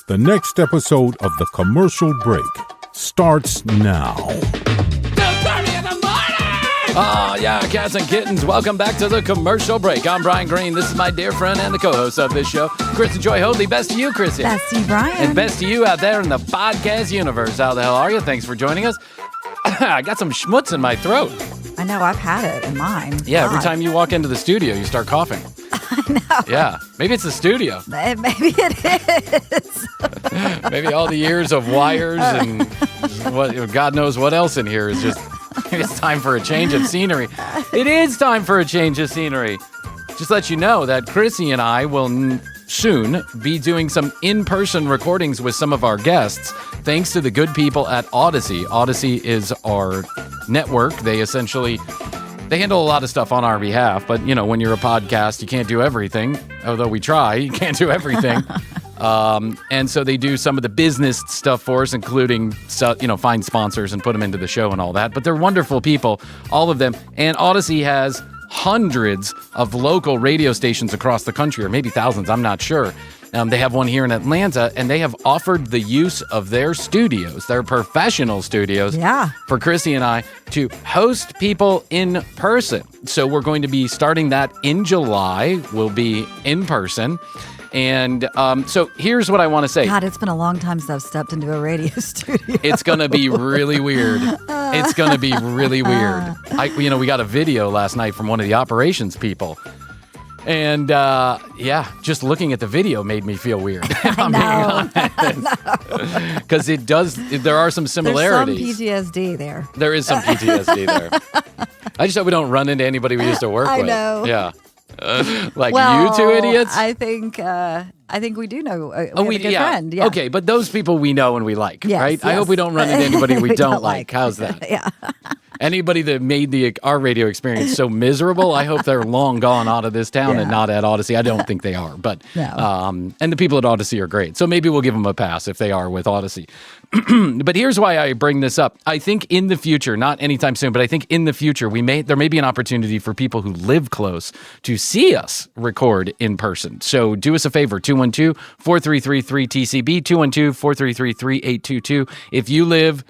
The next episode of The Commercial Break starts now. 2:30 in the morning! Oh, yeah, cats and kittens. Welcome back to The Commercial Break. I'm Bryan Green. This is my dear friend and the co-host of this show, Kristen Joy Hoadley. Best to you, Chrissy. Best to you, Bryan. And best to you out there in the podcast universe. How the hell are you? Thanks for joining us. I got some schmutz in my throat. I know, I've had it in mine. Yeah, God. every time you walk into the studio, you start coughing. I know. Yeah, maybe it's the studio. Maybe it is. Maybe all the years of wires and what God knows what else in here is just, it's time for a change of scenery. It is time for a change of scenery. Just let you know that Chrissy and I will soon be doing some in-person recordings with some of our guests, thanks to the good people at Odyssey. Odyssey is our network. They handle a lot of stuff on our behalf, but you know, when you're a podcast, you can't do everything. Although we try, you can't do everything. And so they do some of the business stuff for us, including, find sponsors and put them into the show and all that. But they're wonderful people, all of them. And Odyssey has hundreds of local radio stations across the country, or maybe thousands, I'm not sure. They have one here in Atlanta, and they have offered the use of their studios, their professional studios, for Chrissy and I to host people in person. So we're going to be starting that in July. We'll be in person. And so here's what I want to say. God, it's been a long time since I've stepped into a radio studio. It's going to be really weird. It's going to be really weird. We got a video last night from one of the operations people. And, just looking at the video made me feel weird. I'm being honest. Because there are some similarities. There's some PTSD there. There is some PTSD there. I just hope we don't run into anybody we used to work with. I know. Yeah. You two idiots? I think we do know we have a good friend. Yeah. Okay, but those people we know and we like, yes, right? Yes. I hope we don't run into anybody we don't like. How's that? Yeah. Anybody that made our radio experience so miserable, I hope they're long gone out of this town and not at Odyssey. I don't think they are, but no. And the people at Odyssey are great. So maybe we'll give them a pass if they are with Odyssey. But here's why I bring this up. I think in the future, not anytime soon, but I think in the future, there may be an opportunity for people who live close to see us record in person. So do us a favor, 212-433-3TCB, 212-433-3822. If you live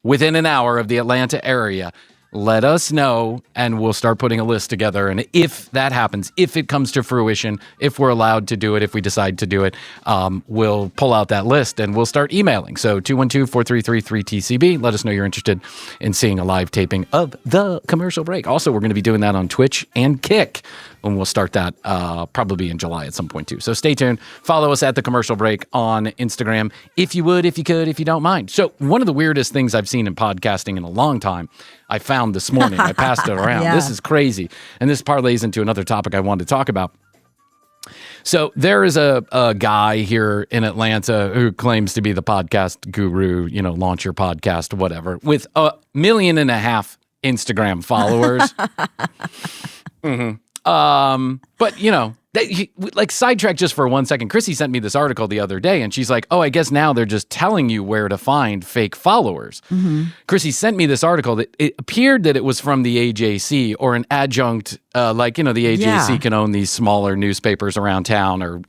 within an hour of the Atlanta area, let us know, and we'll start putting a list together. And if that happens, if it comes to fruition, if we're allowed to do it, if we decide to do it, we'll pull out that list and we'll start emailing. So 212-433-3TCB. Let us know you're interested in seeing a live taping of The Commercial Break. Also, we're going to be doing that on Twitch and Kick. And we'll start that probably in July at some point, too. So stay tuned. Follow us at The Commercial Break on Instagram, if you would, if you could, if you don't mind. So one of the weirdest things I've seen in podcasting in a long time, I found this morning. I passed it around. Yeah. This is crazy. And this parlays into another topic I wanted to talk about. So there is a guy here in Atlanta who claims to be the podcast guru, launch your podcast, whatever, with 1.5 million Instagram followers. Mm-hmm. But sidetrack just for 1 second. Chrissy sent me this article the other day, and she's like, "Oh, I guess now they're just telling you where to find fake followers." Mm-hmm. Chrissy sent me this article that it appeared that it was from the AJC or an adjunct, the AJC can own these smaller newspapers around town or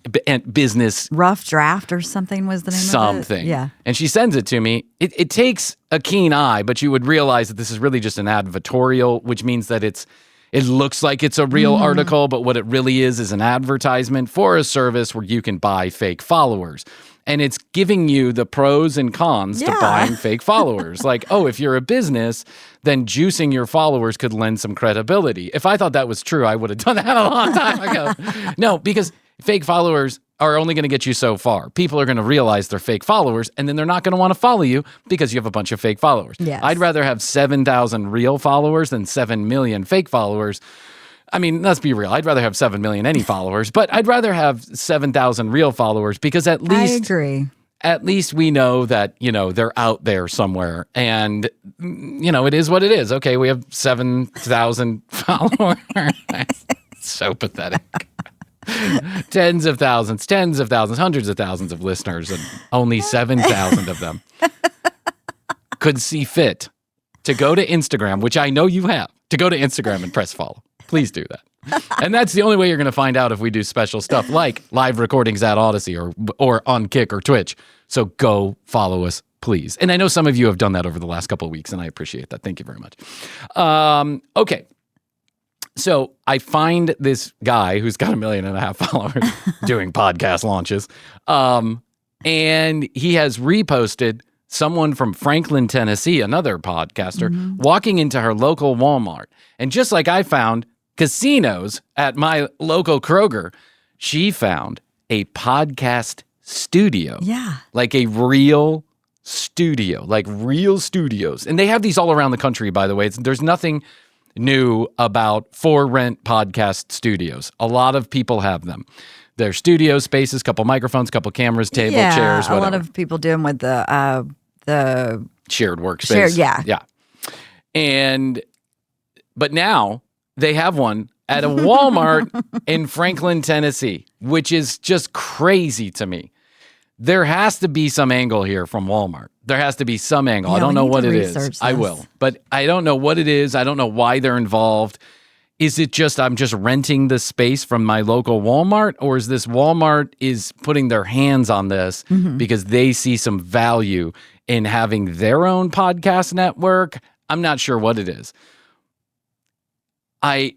business. Rough Draft or something was the name of it. Something. Yeah. And she sends it to me. It takes a keen eye, but you would realize that this is really just an advertorial, which means that it looks like it's a real article, but what it really is an advertisement for a service where you can buy fake followers. And it's giving you the pros and cons to buying fake followers. If you're a business, then juicing your followers could lend some credibility. If I thought that was true, I would have done that a long time ago. No, because fake followers are only going to get you so far. People are going to realize they're fake followers, and then they're not going to want to follow you because you have a bunch of fake followers. Yes. I'd rather have 7,000 real followers than 7 million fake followers. I mean, let's be real. I'd rather have 7 million any followers, but I'd rather have 7,000 real followers because at least... I agree. At least we know that, they're out there somewhere. And, it is what it is. Okay, we have 7,000 followers. So pathetic. Tens of thousands, hundreds of thousands of listeners, and only 7,000 of them could see fit to go to Instagram, which I know you have, to go to Instagram and press follow. Please do that. And that's the only way you're going to find out if we do special stuff like live recordings at Odyssey or on Kick or Twitch. So go follow us, please. And I know some of you have done that over the last couple of weeks, and I appreciate that. Thank you very much. Okay. So I find this guy who's got 1.5 million followers doing podcast launches. And he has reposted someone from Franklin, Tennessee, another podcaster, walking into her local Walmart. And just like I found casinos at my local Kroger, she found a podcast studio. Yeah. Like a real studio, like real studios. And they have these all around the country, by the way. There's nothing new about for rent podcast studios. A lot of people have them. They're studio spaces, couple microphones, couple cameras, table, chairs, whatever. A lot of people do them with the shared workspace. Yeah. But now they have one at a Walmart in Franklin, Tennessee, which is just crazy to me. There has to be some angle here from Walmart. There has to be some angle. Yeah, I don't know what it is. This. I will. But I don't know what it is. I don't know why they're involved. Is it just I'm just renting the space from my local Walmart? Or is this Walmart is putting their hands on this because they see some value in having their own podcast network? I'm not sure what it is. I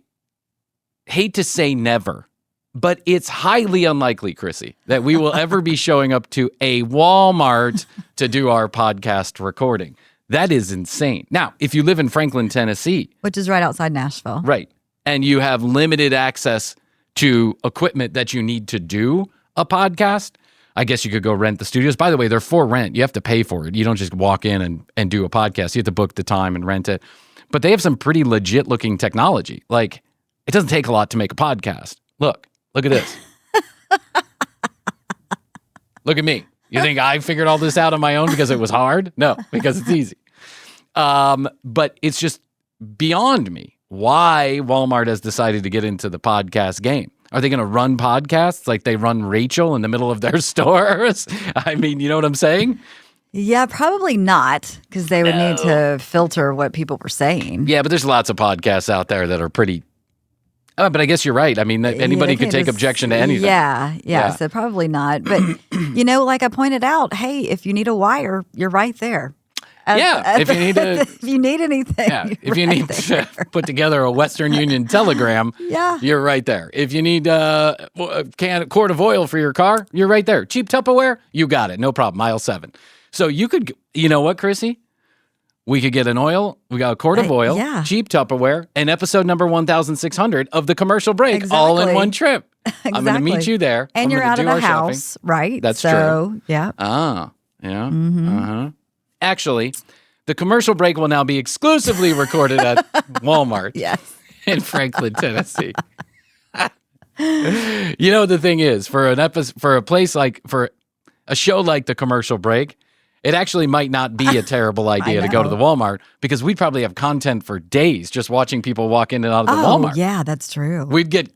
hate to say never, but it's highly unlikely, Chrissy, that we will ever be showing up to a Walmart to do our podcast recording. That is insane. Now, if you live in Franklin, Tennessee, which is right outside Nashville, right, and you have limited access to equipment that you need to do a podcast, I guess you could go rent the studios. By the way, they're for rent. You have to pay for it. You don't just walk in and do a podcast. You have to book the time and rent it. But they have some pretty legit looking technology. Like, it doesn't take a lot to make a podcast. Look at this. Look at me. You think I figured all this out on my own because it was hard? No, because it's easy. But it's just beyond me why Walmart has decided to get into the podcast game. Are they going to run podcasts like they run Rachel in the middle of their stores? I mean, you know what I'm saying? Yeah, probably not, because they would need to filter what people were saying. Yeah, but there's lots of podcasts out there that are pretty... but I guess you're right. I mean, anybody could take objection to anything. Yeah, so probably not. But, like I pointed out, hey, if you need a wire, you're right there. If you need to... if you need anything. Yeah, if you need to put together a Western Union telegram, you're right there. If you need a quart of oil for your car, you're right there. Cheap Tupperware, you got it. No problem. Aisle 7. So you could, you know what, Chrissy? We could get we got a quart of oil, cheap Tupperware, and episode number 1600 of the commercial break, all in one trip. Exactly. I'm going to meet you there. And you're out of the house, right? That's true. Yeah. Yeah. Actually, the commercial break will now be exclusively recorded at Walmart in Franklin, Tennessee. The thing is, for a show like the commercial break, it actually might not be a terrible idea to go to the Walmart because we'd probably have content for days just watching people walk in and out of the Walmart. Yeah, that's true. We'd get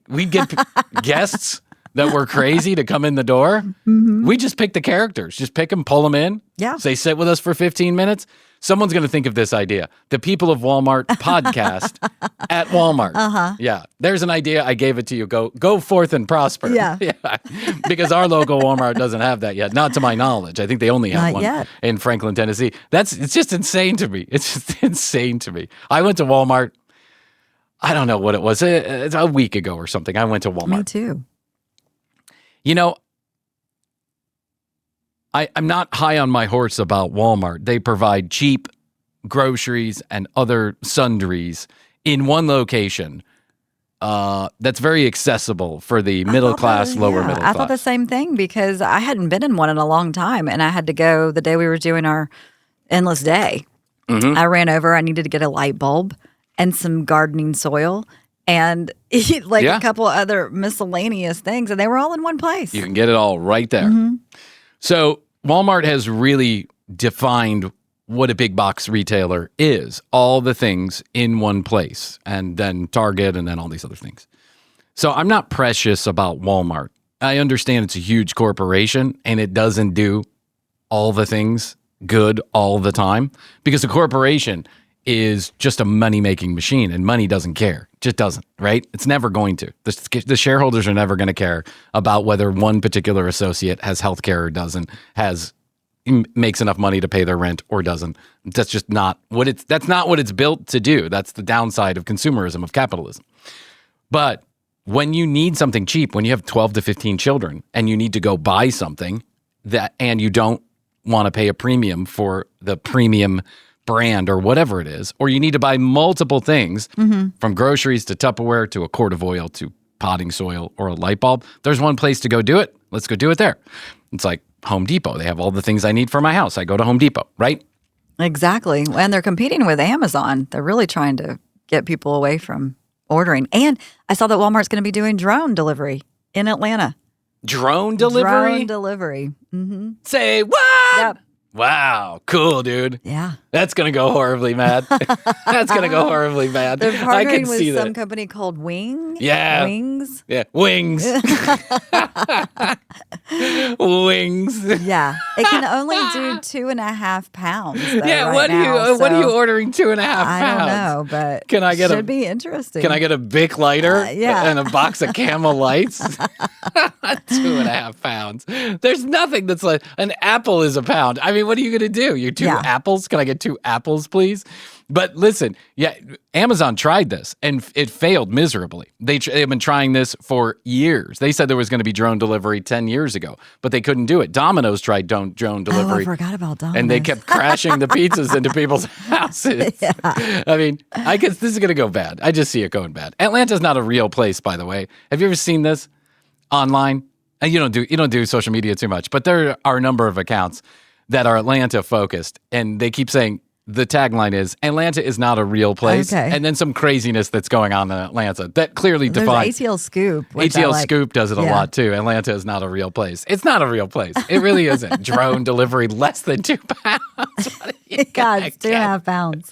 guests that were crazy to come in the door. We just pick the characters, just pick them, pull them in. Yeah. Say, sit with us for 15 minutes. Someone's going to think of this idea. The People of Walmart podcast at Walmart. Yeah. There's an idea. I gave it to you. Go forth and prosper. Yeah. Because our local Walmart doesn't have that yet. Not to my knowledge. I think they only have one in Franklin, Tennessee. It's just insane to me. It's just insane to me. I went to Walmart. I don't know what it was. It's a week ago or something. I went to Walmart. Me too. I'm not high on my horse about Walmart. They provide cheap groceries and other sundries in one location that's very accessible for the middle class, lower middle class. I thought the same thing because I hadn't been in one in a long time, and I had to go the day we were doing our endless day. I ran over. I needed to get a light bulb and some gardening soil and a couple other miscellaneous things, and they were all in one place. You can get it all right there. So Walmart has really defined what a big box retailer is. All the things in one place, and then Target, and then all these other things. So I'm not precious about Walmart. I understand it's a huge corporation, and it doesn't do all the things good all the time, because a corporation is just a money-making machine, and money doesn't care. It just doesn't, right? It's never going to. The shareholders are never going to care about whether one particular associate has health care or doesn't, makes enough money to pay their rent or doesn't. That's just not what that's not what it's built to do. That's the downside of consumerism, of capitalism. But when you need something cheap, when you have 12 to 15 children and you need to go buy something and you don't want to pay a premium for the premium brand or whatever it is, or you need to buy multiple things from groceries to Tupperware to a quart of oil to potting soil or a light bulb, there's one place to go do it. Let's go do it there. It's like Home Depot. They have all the things I need for my house. I go to Home Depot, right? Exactly. And they're competing with Amazon. They're really trying to get people away from ordering. And I saw that Walmart's going to be doing drone delivery in Atlanta. Drone delivery? Drone delivery. Mm-hmm. Say what? Yep. Wow. Cool, dude. Yeah. That's going to go horribly mad. That's going to go horribly bad. They're I can partnering see with some that. company called Wings. Yeah. Wings. Yeah. Wings. Wings. Yeah. It can only do 2.5 pounds. Though, Yeah. right What are you ordering 2.5 pounds? I don't know, but Can I get should be interesting. Can I get a Bic lighter yeah. and a box of Camel lights? 2.5 pounds. There's nothing that's like an apple is a pound. I mean, what are you going to do? You 2 apples? Can I get 2 apples, please? But listen, yeah, Amazon tried this and it failed miserably. They've been trying this for years. They said there was going to be drone delivery 10 years ago, but they couldn't do it. Domino's tried drone delivery. Oh, I forgot about Domino's. And they kept crashing the pizzas into people's houses. Yeah. I mean, I guess this is going to go bad. I just see it going bad. Atlanta's not a real place, by the way. Have you ever seen this online? And you don't do social media too much, but there are a number of accounts that are Atlanta focused, and they keep saying the tagline is Atlanta is not a real place, and then some craziness that's going on in Atlanta that clearly defines. ATL Scoop. ATL Scoop does it a lot too. Atlanta is not a real place. It's not a real place. It really isn't. Drone delivery less than 2 pounds. God, it's 2.5 pounds.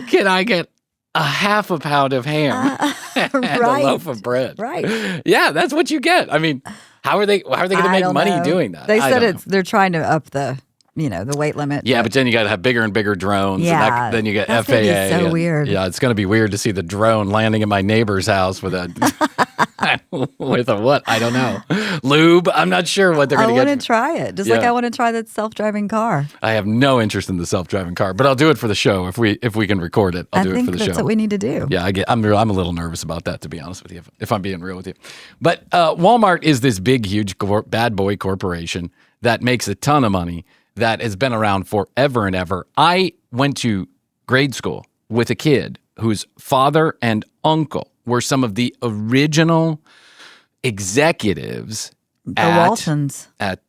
Can I get a half a pound of ham and a loaf of bread? Right. Yeah, that's what you get. I mean, how are they going to make money doing that? They said they're trying to up the weight limit. Yeah, but then you got to have bigger and bigger drones. Yeah. And then you get That's FAA. gonna be so weird. Yeah, it's going to be weird to see the drone landing in my neighbor's house with a what? I don't know. Lube? I'm not sure what they're going to get. I want to try it. Just like I want to try that self-driving car. I have no interest in the self-driving car, but I'll do it for the show if we can record it. I'll do it for the show. That's what we need to do. Yeah, I'm a little nervous about that, to be honest with you, if I'm being real with you. But Walmart is this big, huge bad boy corporation that makes a ton of money, that has been around forever and ever. I went to grade school with a kid whose father and uncle were some of the original executives the Waltons. At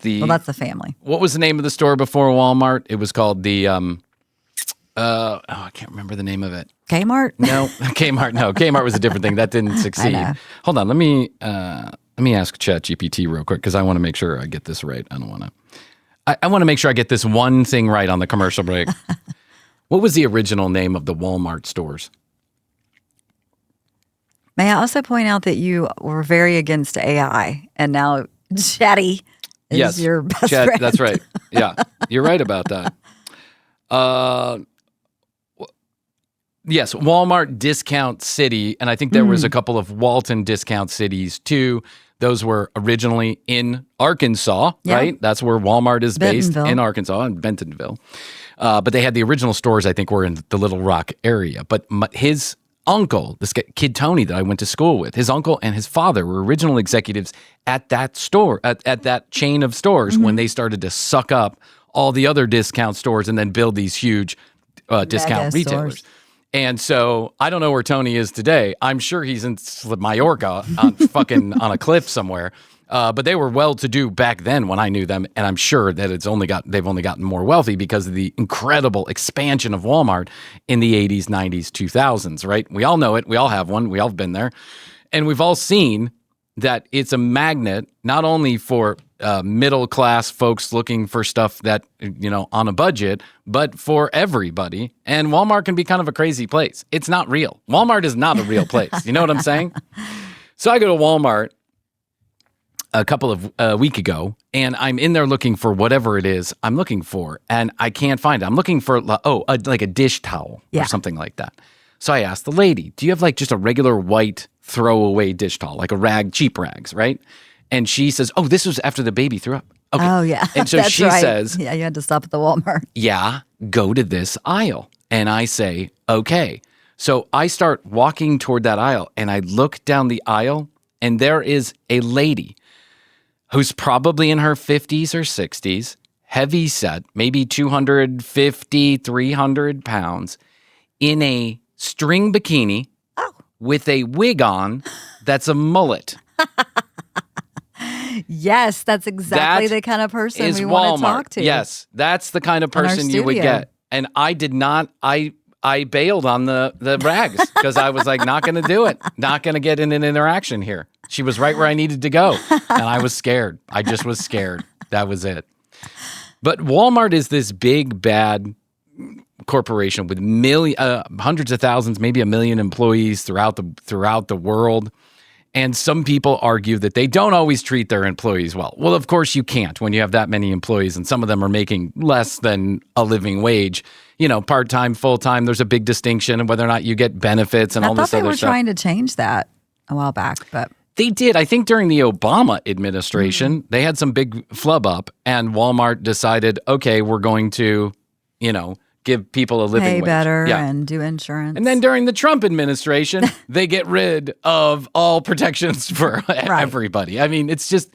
the... Well, that's the family. What was the name of the store before Walmart? It was called the... I can't remember the name of it. Kmart? No, Kmart. No, Kmart was a different thing. That didn't succeed. Hold on. Let me ask ChatGPT real quick because I want to make sure I get this right. I don't want to... I want to make sure I get this one thing right on the commercial break. What was the original name of the Walmart stores? May I also point out that you were very against AI, and now Chatty is your best friend. That's right. Yeah, you're right about that. Yes, Walmart Discount City, and I think there was a couple of Walton Discount Cities too. Those were originally in Arkansas, right? That's where Walmart is based, in Arkansas, in Bentonville. But they had the original stores, I think, were in the Little Rock area. But his uncle, this kid Tony that I went to school with, his uncle and his father were original executives at that store, at that chain of stores when they started to suck up all the other discount stores and then build these huge discount retailers. Stores. And so I don't know where Tony is today. I'm sure he's in Mallorca on a cliff somewhere. But they were well-to-do back then when I knew them, and I'm sure that they've only gotten more wealthy because of the incredible expansion of Walmart in the 80s, 90s, 2000s, right? We all know it. We all have one. We all have been there. And we've all seen that it's a magnet not only for middle-class folks looking for stuff that, on a budget, but for everybody. And Walmart can be kind of a crazy place. It's not real. Walmart is not a real place. You know what I'm saying? So I go to Walmart. a couple of week ago, and I'm in there looking for whatever it is I'm looking for, and I can't find it. I'm looking for like a dish towel or something like that. So I asked the lady, "Do you have like just a regular white throwaway dish towel, like a rag, cheap rags, right?" And she says, "Oh, this was after the baby threw up." Okay. Oh, yeah. And so That's she right. says, "Yeah, you had to stop at the Walmart." "Yeah, go to this aisle." And I say, "Okay." So I start walking toward that aisle, and I look down the aisle, and there is a lady who's probably in her 50s or 60s, heavy set, maybe 250, 300 pounds, in a string bikini with a wig on that's a mullet. Yes, that's exactly That the kind of person is we want to Walmart. talk to. Yes, that's the kind of person you would studio. get. And I did not, I bailed on the rags because I was like, not going to do it. Not going to get in an interaction here. She was right where I needed to go. And I was scared. I just was scared. That was it. But Walmart is this big, bad corporation with hundreds of thousands, maybe 1 million employees throughout the world. And some people argue that they don't always treat their employees well. Well, of course you can't when you have that many employees and some of them are making less than a living wage. You know, part-time, full-time, there's a big distinction in whether or not you get benefits and all this other stuff. I thought they were trying to change that a while back, but... They did. I think during the Obama administration, they had some big flub up and Walmart decided, okay, we're going to, give people a living pay wage. better and do insurance. And then during the Trump administration, they get rid of all protections for everybody. I mean, it's just,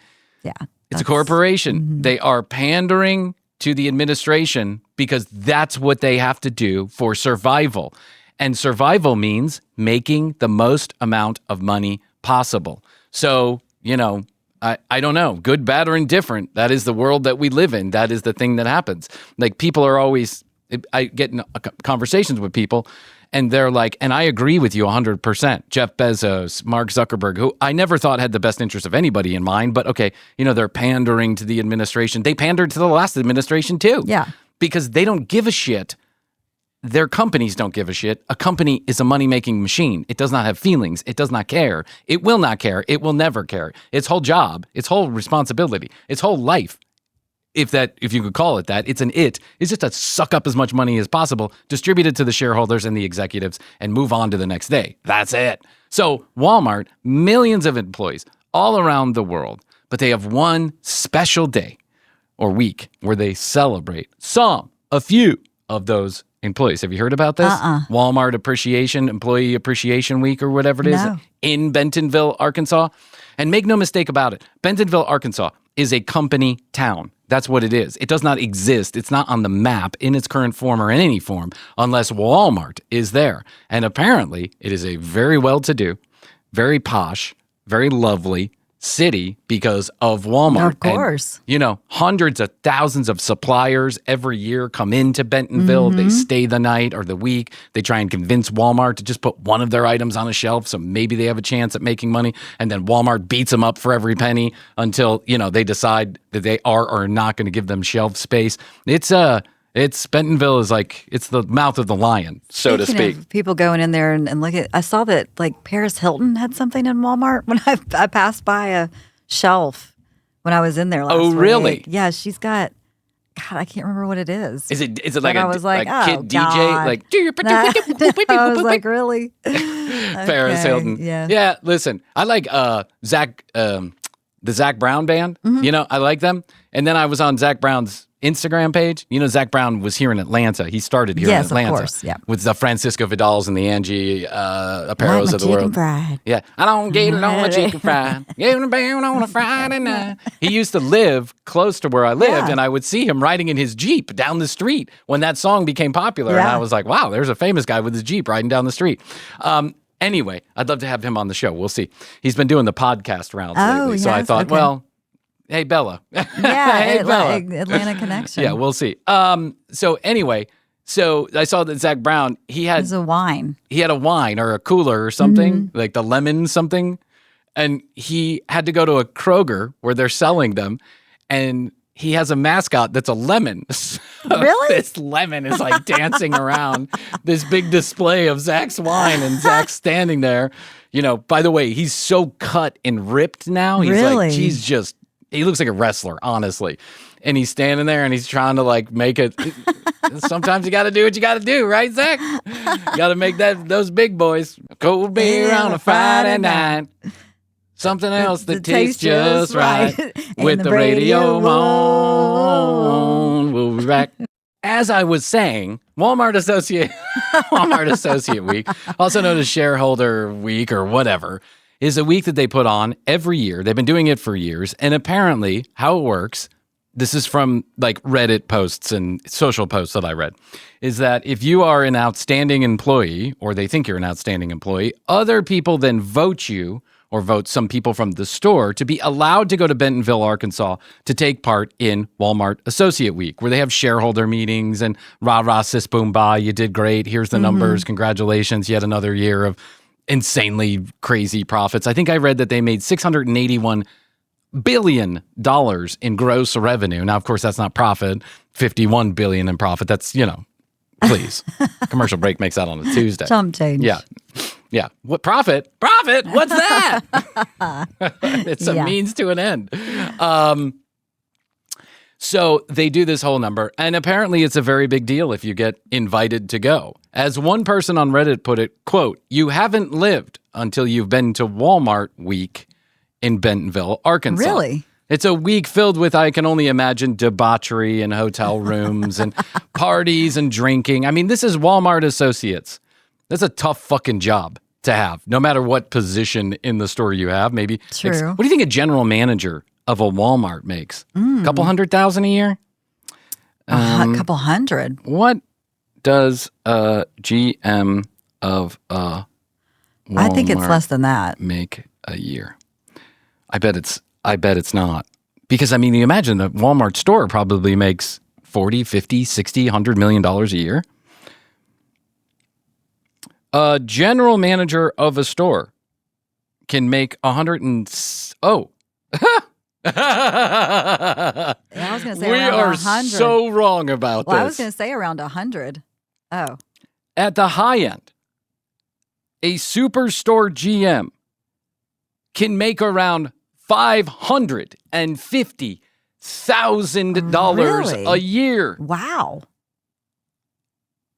it's a corporation. Mm-hmm. They are pandering to the administration because that's what they have to do for survival. And survival means making the most amount of money possible. So, I don't know, good, bad, or indifferent. That is the world that we live in. That is the thing that happens. Like people are always, I get in conversations with people and they're like, and I agree with you 100%. Jeff Bezos, Mark Zuckerberg, who I never thought had the best interest of anybody in mind, but okay, they're pandering to the administration. They pandered to the last administration too. Yeah. Because they don't give a shit. Their companies don't give a shit. A company is a money-making machine. It does not have feelings. It does not care. It will not care. It will never care. Its whole job, its whole responsibility, its whole life, if you could call it that, is just to suck up as much money as possible, distribute it to the shareholders and the executives, and move on to the next day. That's it. So Walmart, millions of employees all around the world, but they have one special day or week where they celebrate a few of those employees. Have you heard about this? Walmart Employee Appreciation Week or whatever it is in Bentonville, Arkansas. And make no mistake about it, Bentonville, Arkansas is a company town. That's what it is. It does not exist. It's not on the map in its current form or in any form unless Walmart is there. And apparently it is a very well-to-do, very posh, very lovely city because of Walmart. Of course. And, hundreds of thousands of suppliers every year come into Bentonville. They stay the night or the week. They try and convince Walmart to just put one of their items on a shelf so maybe they have a chance at making money. And then Walmart beats them up for every penny until, they decide that they are or are not going to give them shelf space. It's Bentonville is like, it's the mouth of the lion, so to speak. Of people going in there and look at, I saw that like Paris Hilton had something in Walmart when I passed by a shelf when I was in there last week. Oh, really? Yeah, she's got, God, I can't remember what it is. Is it like I was like, kid God. DJ? Like, I was like, really? Paris Hilton. Yeah. Yeah, listen, I like the Zach Brown band. I like them. And then I was on Zach Brown's Instagram page. Zach Brown was here in Atlanta. He started here in Atlanta. Of course, yeah. With the Francisco Vidals and the Angie Apparos of the world. Fried. Yeah. I don't get it on my chicken fried. Get it down on a Friday night. He used to live close to where I lived, and I would see him riding in his Jeep down the street when that song became popular. Yeah. And I was like, wow, there's a famous guy with his Jeep riding down the street. Anyway, I'd love to have him on the show. We'll see. He's been doing the podcast rounds lately. So I thought, well, hey, Bella. Yeah, hey, Bella. Atlanta connection. Yeah, we'll see. So anyway, I saw that Zach Brown, he had a wine. He had a wine or a cooler or something, like the lemon something. And he had to go to a Kroger where they're selling them. And he has a mascot that's a lemon. So really? This lemon is like dancing around this big display of Zach's wine and Zach's standing there. By the way, he's so cut and ripped now. He's Really? he looks like a wrestler, honestly. And he's standing there and he's trying to like make it. Sometimes you got to do what you got to do, right, Zach? You got to make those big boys. Cold beer on a Friday night. Something else that tastes just right. With the radio on. We'll be back. As I was saying, Walmart Associate Week, also known as Shareholder Week or whatever, is a week that they put on every year. They've been doing it for years. And apparently how it works, this is from like Reddit posts and social posts that I read, is that if you are an outstanding employee, or they think you're an outstanding employee, other people then vote you or vote some people from the store to be allowed to go to Bentonville, Arkansas to take part in Walmart Associate Week, where they have shareholder meetings and rah-rah, sis, boom, bah, you did great. Here's the numbers. Congratulations. Yet another year of insanely crazy profits. I think I read that they made $681 billion in gross revenue. Now, of course, that's not profit. $51 billion in profit. That's, please. Commercial break makes that on a Tuesday. Chump change. Yeah. Yeah. What profit? Profit? What's that? It's a means to an end. So they do this whole number, and apparently it's a very big deal if you get invited to go. As one person on Reddit put it, quote, "You haven't lived until you've been to Walmart Week in Bentonville, Arkansas." Really? It's a week filled with, I can only imagine, debauchery and hotel rooms and parties and drinking. I mean, this is Walmart Associates. That's a tough fucking job to have, no matter what position in the store you have. Maybe. True. What do you think a general manager of a Walmart makes? A couple $100,000 a year? A couple hundred. What does a GM of a Walmart I think it's less than that. make a year? I bet it's not. Because, I mean, you imagine the Walmart store probably makes 40, 50, 60, $100 million a year. A general manager of a store can make I was going to say we around are 100. so wrong about Well, this. I was going to say around 100. Oh. At the high end, a superstore GM can make around $550,000 Really? a year. Wow.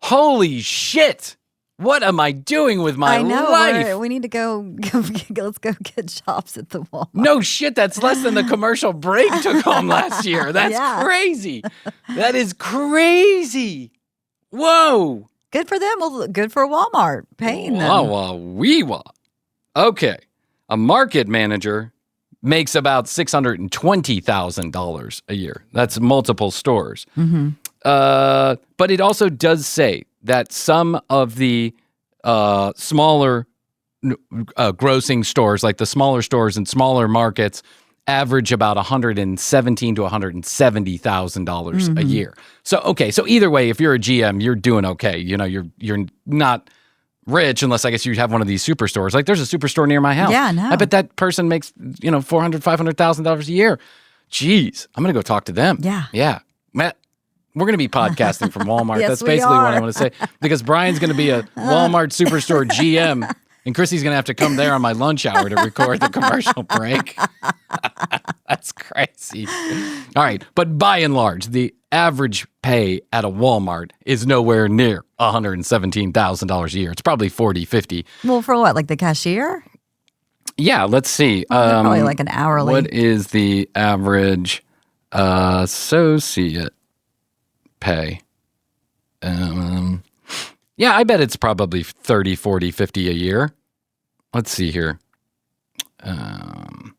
Holy shit! What am I doing with my I know. life? We need to go. Let's go get jobs at the Walmart. No shit, that's less than the commercial break took home last year. That's Yeah. crazy. That is crazy. Whoa. Good for them. Well, good for Walmart paying them. Wah. Okay. A market manager makes about $620,000 a year. That's multiple stores. But it also does say that some of the smaller grossing stores, like the smaller stores in smaller markets, average about $117,000 to $170,000 a year. So either way, if you're a GM, you're doing okay. You're not rich unless I guess you have one of these superstores. Like there's a superstore near my house. Yeah, no. I bet that person makes $400,000, $500,000 a year. Jeez, I'm gonna go talk to them. Yeah. Matt, we're going to be podcasting from Walmart. Yes, That's we basically what are. I want to say. Because Brian's going to be a Walmart Superstore GM, and Chrissy's going to have to come there on my lunch hour to record the commercial break. That's crazy. All right. But by and large, the average pay at a Walmart is nowhere near $117,000 a year. It's probably 40, 50. Well, for what? Like the cashier? Yeah, let's see. They're probably like an hourly. What is the average associate pay? Yeah, I bet it's probably 30, 40, 50 a year. Let's see here. And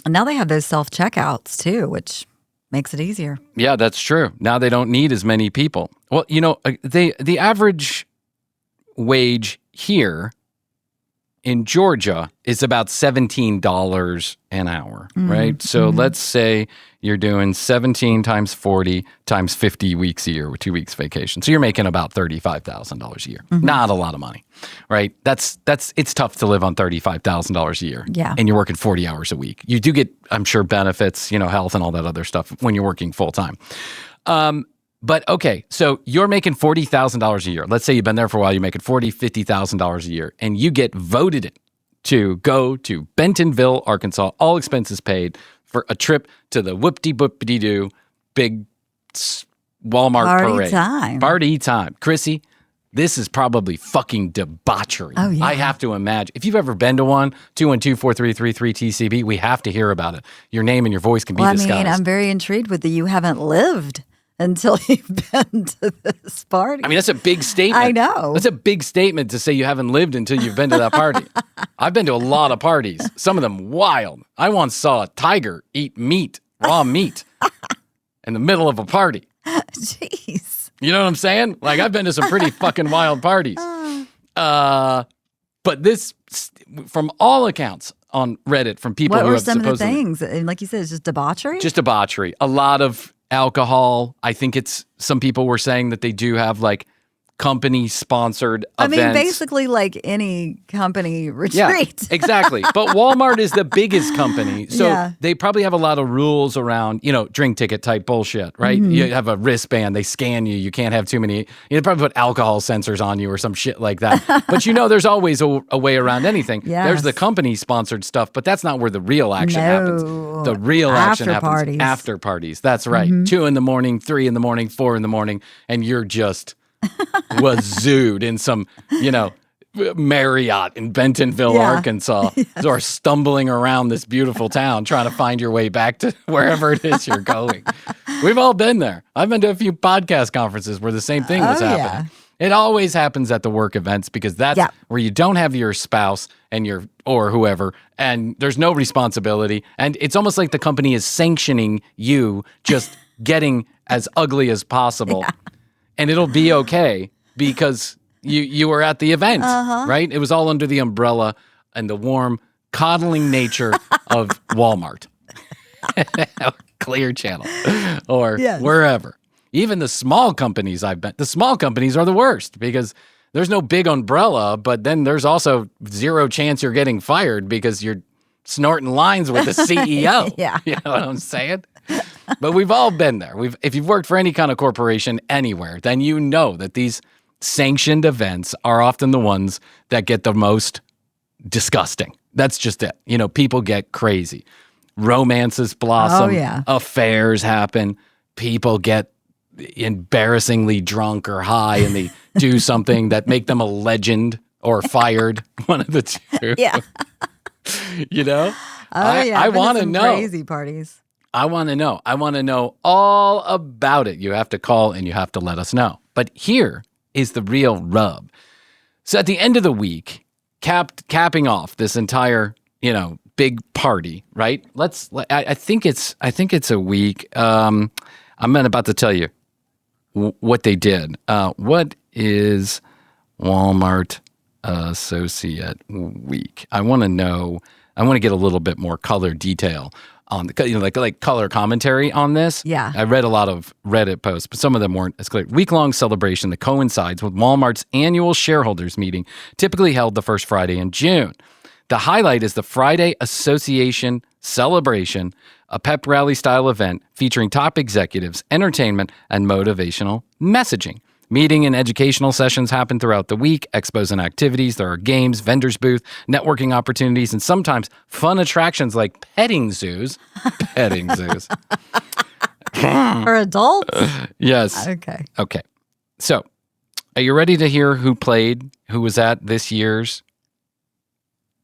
now they have those self-checkouts too, which makes it easier. Yeah, that's true. Now they don't need as many people. Well, the average wage here in Georgia is about $17 an hour, right? So let's say you're doing 17 times 40 times 50 weeks a year with 2 weeks vacation. So you're making about $35,000 a year. Not a lot of money, right? It's tough to live on $35,000 a year. Yeah. And you're working 40 hours a week. You do get, I'm sure, benefits, health and all that other stuff when you're working full time. But okay, so you're making $40,000 a year. Let's say you've been there for a while. You're making $50,000 a year, and you get voted in to go to Bentonville, Arkansas, all expenses paid for a trip to the whoop-de-boop-de-doo big Walmart parade. Party time. Chrissy, this is probably fucking debauchery. Oh, yeah. I have to imagine. If you've ever been to one, 212-4333-TCB, we have to hear about it. Your name and your voice can be disguised. I mean, I'm very intrigued with you haven't lived until you've been to this party. I mean, that's a big statement. I know. That's a big statement to say you haven't lived until you've been to that party. I've been to a lot of parties, some of them wild. I once saw a tiger eat meat, raw meat, in the middle of a party. Jeez. You know what I'm saying? Like, I've been to some pretty fucking wild parties. But this, from all accounts on Reddit, from people What who were have some of the supposedly... things? And like you said, it's just debauchery? Just debauchery. A lot of alcohol. I think some people were saying that they do have like company-sponsored events. I mean, basically like any company retreat. Yeah, exactly. But Walmart is the biggest company, so Yeah. they probably have a lot of rules around, drink ticket type bullshit, right? Mm-hmm. You have a wristband, they scan you, you can't have too many, they probably put alcohol sensors on you or some shit like that. But there's always a way around anything. Yes. There's the company-sponsored stuff, but that's not where the real action happens. The real action After happens parties. after parties. That's right. 2 a.m, 3 a.m, 4 a.m, and you're just... wazooed in some, Marriott in Bentonville, Arkansas, or stumbling around this beautiful town trying to find your way back to wherever it is you're going. We've all been there. I've been to a few podcast conferences where the same thing was happening. It always happens at the work events because that's where you don't have your spouse and or whoever, and there's no responsibility. And it's almost like the company is sanctioning you just getting as ugly as possible. Yeah. And it'll be okay because you were at the event, right? It was all under the umbrella and the warm, coddling nature of Walmart. Clear Channel or wherever. Even the small companies the small companies are the worst because there's no big umbrella, but then there's also zero chance you're getting fired because you're snorting lines with the CEO. Yeah. You know what I'm saying? But we've all been there. If you've worked for any kind of corporation anywhere, then you know that these sanctioned events are often the ones that get the most disgusting. That's just it. People get crazy. Romances blossom. Oh, yeah. Affairs happen. People get embarrassingly drunk or high and they do something that make them a legend or fired. One of the two. Yeah. I want to know. Crazy parties. I want to know. I want to know all about it. You have to call and you have to let us know. But here is the real rub. So at the end of the week, capping off this entire, big party, right? I think it's a week. I'm about to tell you what they did. What is Walmart Associate Week? I want to know. I want to get a little bit more color detail on the, like color commentary on this. Yeah. I read a lot of Reddit posts, but some of them weren't as clear. Week-long celebration that coincides with Walmart's annual shareholders meeting, typically held the first Friday in June. The highlight is the Friday Association Celebration, a pep rally-style event featuring top executives, entertainment, and motivational messaging. Meeting and educational sessions happen throughout the week, expos and activities. There are games, vendors booth, networking opportunities, and sometimes fun attractions like petting zoos. Petting zoos. For adults? Yes. Okay. So, are you ready to hear who was at this year's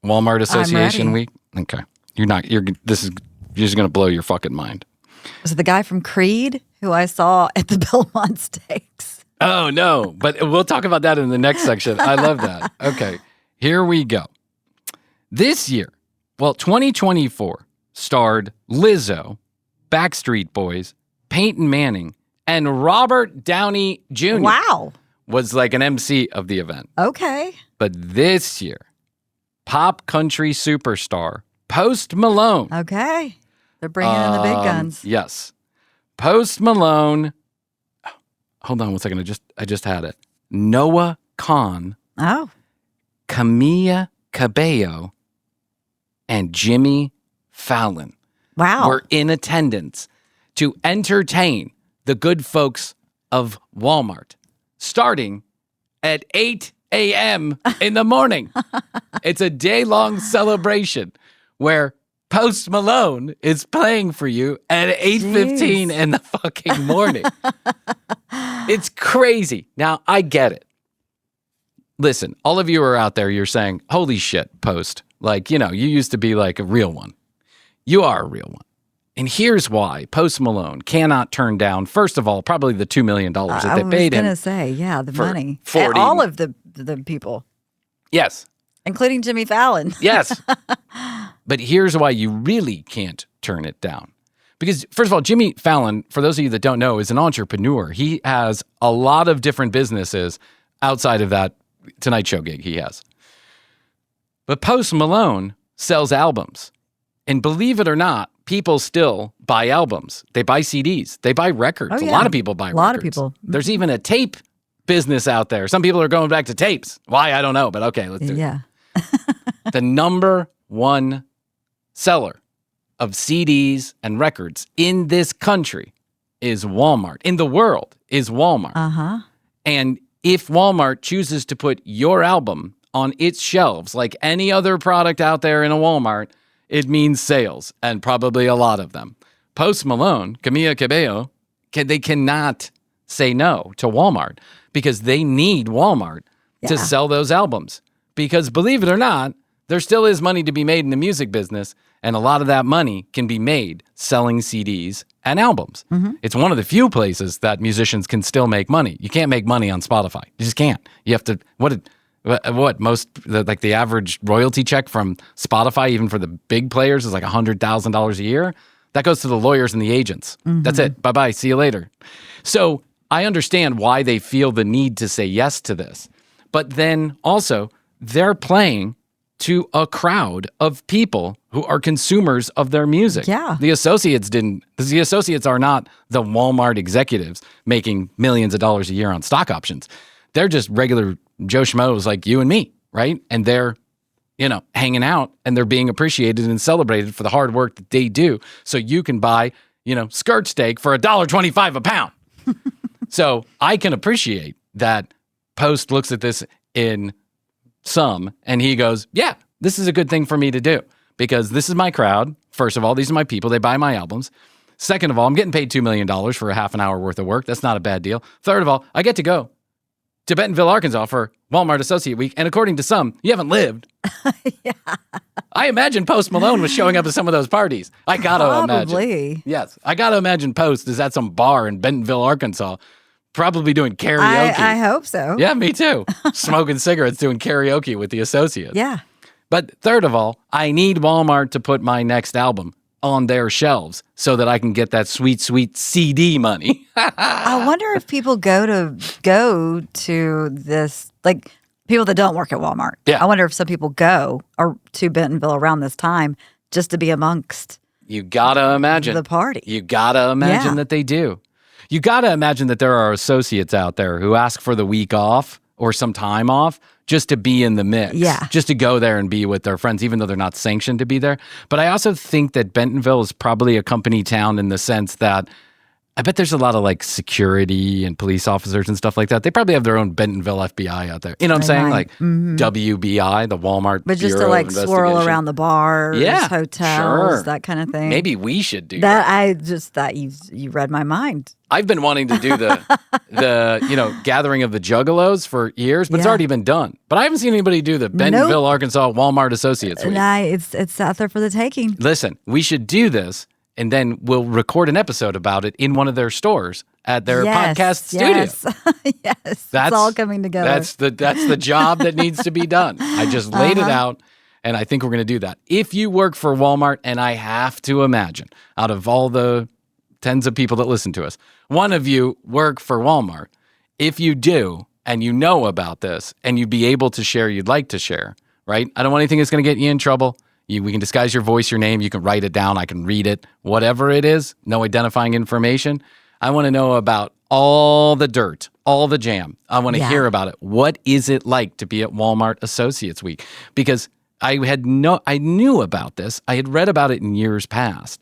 Walmart Association Week? Okay. You're just going to blow your fucking mind. Was it the guy from Creed who I saw at the Belmont Stakes? Oh, no, but we'll talk about that in the next section. I love that. Okay, here we go. This year, 2024 starred Lizzo, Backstreet Boys, Peyton Manning, and Robert Downey Jr. Wow. Was like an MC of the event. Okay. But this year, pop country superstar Post Malone. Okay. They're bringing in the big guns. Yes. Post Malone. Hold on one second. I just had it. Noah Kahan. Oh. Camila Cabello. And Jimmy Fallon. Wow. Were in attendance to entertain the good folks of Walmart, starting at 8 a.m. in the morning. It's a day-long celebration where Post Malone is playing for you at 8:15 in the fucking morning. It's crazy. Now, I get it. Listen, all of you are out there, you're saying, holy shit, Post. Like, you used to be like a real one. You are a real one. And here's why Post Malone cannot turn down, first of all, probably the $2 million that they paid him. I was going to say, yeah, the money. 40. And all of the people. Yes. Including Jimmy Fallon. Yes. But here's why you really can't turn it down. Because, first of all, Jimmy Fallon, for those of you that don't know, is an entrepreneur. He has a lot of different businesses outside of that Tonight Show gig he has. But Post Malone sells albums. And believe it or not, people still buy albums. They buy CDs. They buy records. Oh, yeah. A lot of people buy records. A lot of people. There's even a tape business out there. Some people are going back to tapes. Why? I don't know, but okay, let's do it. Yeah. The number one seller of CDs and records in this country is Walmart. In the world is Walmart. Uh-huh. And if Walmart chooses to put your album on its shelves like any other product out there in a Walmart, it means sales, and probably a lot of them. Post Malone, Camila Cabello, they cannot say no to Walmart because they need Walmart to sell those albums. Because believe it or not, there still is money to be made in the music business, and a lot of that money can be made selling CDs and albums. Mm-hmm. It's one of the few places that musicians can still make money. You can't make money on Spotify. You just can't. You have to, the average royalty check from Spotify, even for the big players, is like $100,000 a year. That goes to the lawyers and the agents. Mm-hmm. That's it. Bye-bye. See you later. So I understand why they feel the need to say yes to this. But then also, they're playing to a crowd of people who are consumers of their music. Yeah. The associates are not the Walmart executives making millions of dollars a year on stock options. They're just regular Joe Schmoes like you and me, right? And they're, hanging out, and they're being appreciated and celebrated for the hard work that they do. So you can buy, skirt steak for $1.25 a pound. So I can appreciate that Post looks at this in some, and he goes, yeah, this is a good thing for me to do because this is my crowd. First of all, these are my people. They buy my albums. Second of all, I'm getting paid $2 million for a half an hour worth of work. That's not a bad deal. Third of all, I get to go to Bentonville, Arkansas for Walmart Associate Week. And according to some, you haven't lived. Yeah. I imagine Post Malone was showing up at some of those parties. I got to imagine. Yes. I got to imagine Post is at some bar in Bentonville, Arkansas, probably doing karaoke. I hope so. Yeah, me too. Smoking cigarettes, doing karaoke with the associates. Yeah. But third of all, I need Walmart to put my next album on their shelves so that I can get that sweet, sweet CD money. I wonder if people go to this, like people that don't work at Walmart. Yeah. I wonder if some people go to Bentonville around this time just to be amongst You gotta imagine the party. You gotta imagine that they do. You gotta imagine that there are associates out there who ask for the week off or some time off just to be in the mix. Yeah. Just to go there and be with their friends, even though they're not sanctioned to be there. But I also think that Bentonville is probably a company town in the sense that I bet there's a lot of like security and police officers and stuff like that. They probably have their own Bentonville FBI out there. You know what I'm saying? Might. Like WBI, the Walmart But just Bureau to like of swirl Investigation. around the bars, hotels, that kind of thing. Maybe we should do that. I just thought you read my mind. I've been wanting to do the gathering of the juggalos for years, but it's already been done. But I haven't seen anybody do the Bentonville, Arkansas Walmart Associates Week. It's out there for the taking. Listen, we should do this, and then we'll record an episode about it in one of their stores at their podcast studio. Yes, it's all coming together. That's the job that needs to be done. I just laid it out, and I think we're going to do that. If you work for Walmart, and I have to imagine, out of all the tens of people that listen to us, one of you work for Walmart. If you do, and you know about this, and you'd be able to share, you'd like to share, right? I don't want anything that's going to get you in trouble. We can disguise your voice, your name. You can write it down. I can read it. Whatever it is, no identifying information. I want to know about all the dirt, all the jam. I want to hear about it. What is it like to be at Walmart Associates Week? Because I knew about this. I had read about it in years past.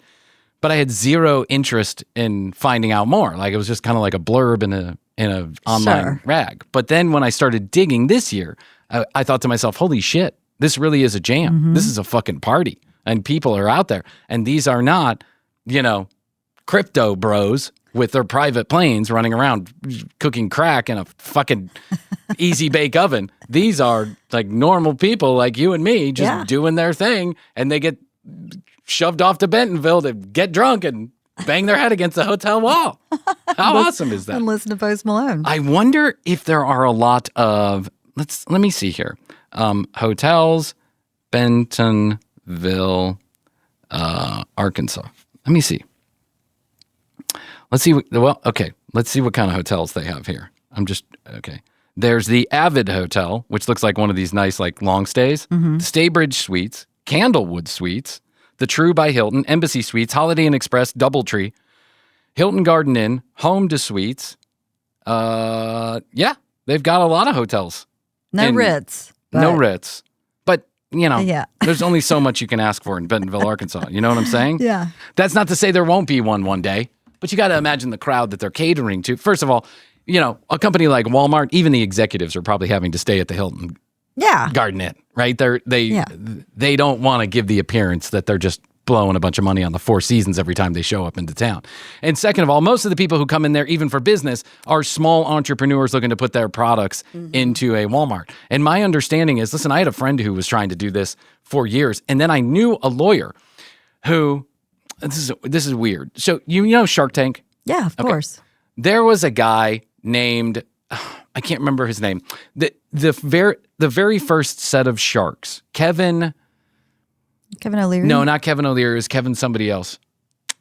but I had zero interest in finding out more. Like it was just kind of like a blurb in a online rag. But then when I started digging this year, I thought to myself, holy shit, this really is a jam. This is a fucking party. And people are out there. And these are not, crypto bros with their private planes running around cooking crack in a fucking easy bake oven. These are like normal people like you and me just doing their thing. And they get shoved off to Bentonville to get drunk and bang their head against the hotel wall. How awesome is that? And listen to Post Malone. I wonder if there are a lot of, let me see here. Hotels, Bentonville, Arkansas. Let me see. Let's see. Let's see what kind of hotels they have here. Okay. There's the Avid Hotel, which looks like one of these nice, like, long stays. The Staybridge Suites, Candlewood Suites, the True by Hilton, Embassy Suites, Holiday Inn Express, Doubletree, Hilton Garden Inn, Home to Suites. They've got a lot of hotels. No Ritz. No Ritz. But, there's only so much you can ask for in Bentonville, Arkansas. You know what I'm saying? Yeah. That's not to say there won't be one day, but you got to imagine the crowd that they're catering to. First of all, a company like Walmart, even the executives are probably having to stay at the Hilton Garden Inn, right? They don't want to give the appearance that they're just blowing a bunch of money on the Four Seasons every time they show up into town. And second of all, most of the people who come in there, even for business, are small entrepreneurs looking to put their products into a Walmart. And my understanding is, listen, I had a friend who was trying to do this for years, and then I knew a lawyer who, this is weird. So you know Shark Tank? Yeah, of course. There was a guy named, I can't remember his name. The very first set of sharks, Kevin O'Leary? No, not Kevin O'Leary. It was Kevin somebody else.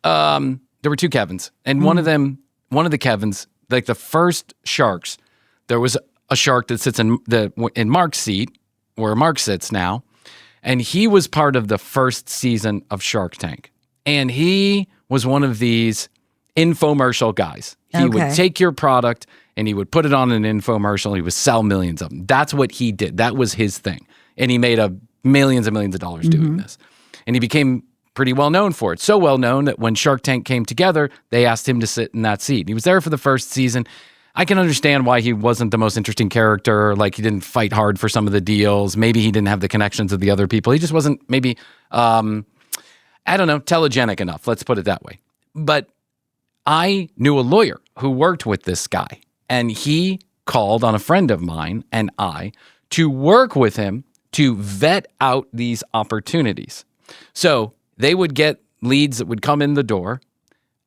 There were two Kevins. And one of the Kevins, like the first sharks, there was a shark that sits in Mark's seat, where Mark sits now. And he was part of the first season of Shark Tank. And he was one of these infomercial guys. He would take your product and he would put it on an infomercial. He would sell millions of them. That's what he did. That was his thing. And he made millions and millions of dollars doing this. And he became pretty well known for it. So well known that when Shark Tank came together, they asked him to sit in that seat. He was there for the first season. I can understand why he wasn't the most interesting character. Like, he didn't fight hard for some of the deals. Maybe he didn't have the connections of the other people. He just wasn't maybe, telegenic enough. Let's put it that way. But I knew a lawyer who worked with this guy, and he called on a friend of mine and I to work with him to vet out these opportunities. So they would get leads that would come in the door.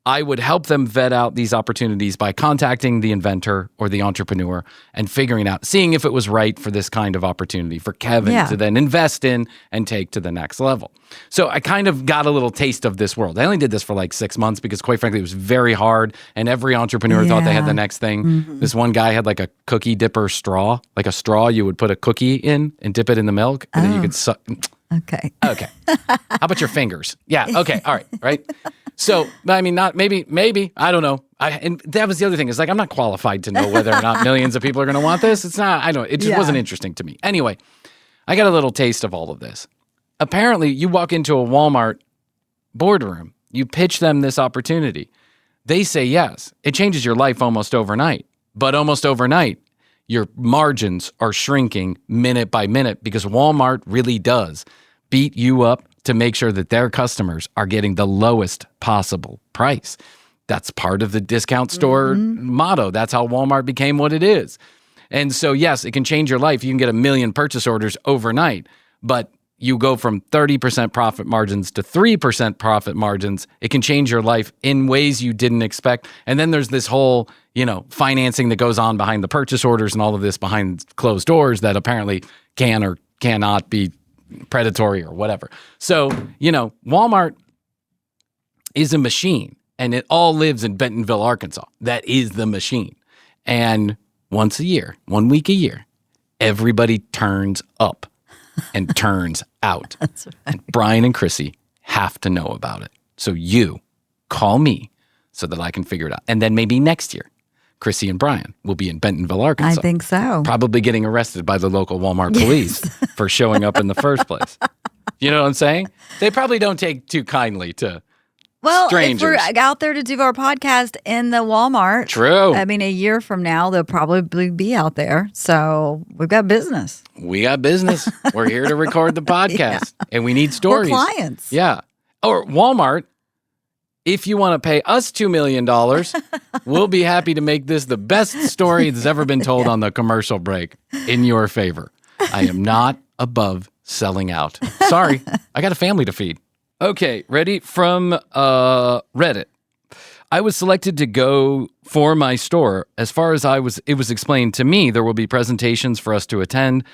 I would help them vet out these opportunities by contacting the inventor or the entrepreneur and figuring out, seeing if it was right for this kind of opportunity for Kevin to then invest in and take to the next level. So I kind of got a little taste of this world. I only did this for like 6 months because, quite frankly, it was very hard, and every entrepreneur thought they had the next thing. This one guy had like a cookie dipper straw, like a straw you would put a cookie in and dip it in the milk, and then you could suck. Okay. How about your fingers? Yeah. Okay. All right. Right. So, I mean, maybe, I don't know. And that was the other thing, is like, I'm not qualified to know whether or not millions of people are going to want this. It just wasn't interesting to me. Anyway, I got a little taste of all of this. Apparently, you walk into a Walmart boardroom, you pitch them this opportunity. They say yes. It changes your life almost overnight. But almost overnight, your margins are shrinking minute by minute, because Walmart really does beat you up to make sure that their customers are getting the lowest possible price. That's part of the discount store motto. That's how Walmart became what it is. And so, yes, it can change your life. You can get 1 million purchase orders overnight, but you go from 30% profit margins to 3% profit margins. It can change your life in ways you didn't expect. And then there's this whole, financing that goes on behind the purchase orders and all of this behind closed doors that apparently can or cannot be predatory or whatever. So, Walmart is a machine, and it all lives in Bentonville, Arkansas. That is the machine. And once a year, 1 week a year, everybody turns up and turns out. That's right. And Bryan and Chrissy have to know about it. So you call me so that I can figure it out. And then maybe next year, Chrissy and Bryan will be in Bentonville, Arkansas. I think so. Probably getting arrested by the local Walmart police for showing up in the first place. You know what I'm saying? They probably don't take too kindly to Well, strangers. if we're out there to do our podcast in the Walmart, True. I mean, a year from now, they'll probably be out there. So we've got business. We got business. We're here to record the podcast, and we need stories. We're clients. Yeah. Or Walmart, if you want to pay us $2 million, we'll be happy to make this the best story that's ever been told on the commercial break in your favor. I am not above selling out. Sorry, I got a family to feed. Okay, ready? From Reddit. I was selected to go for my store. As far as it was explained to me, there will be presentations for us to attend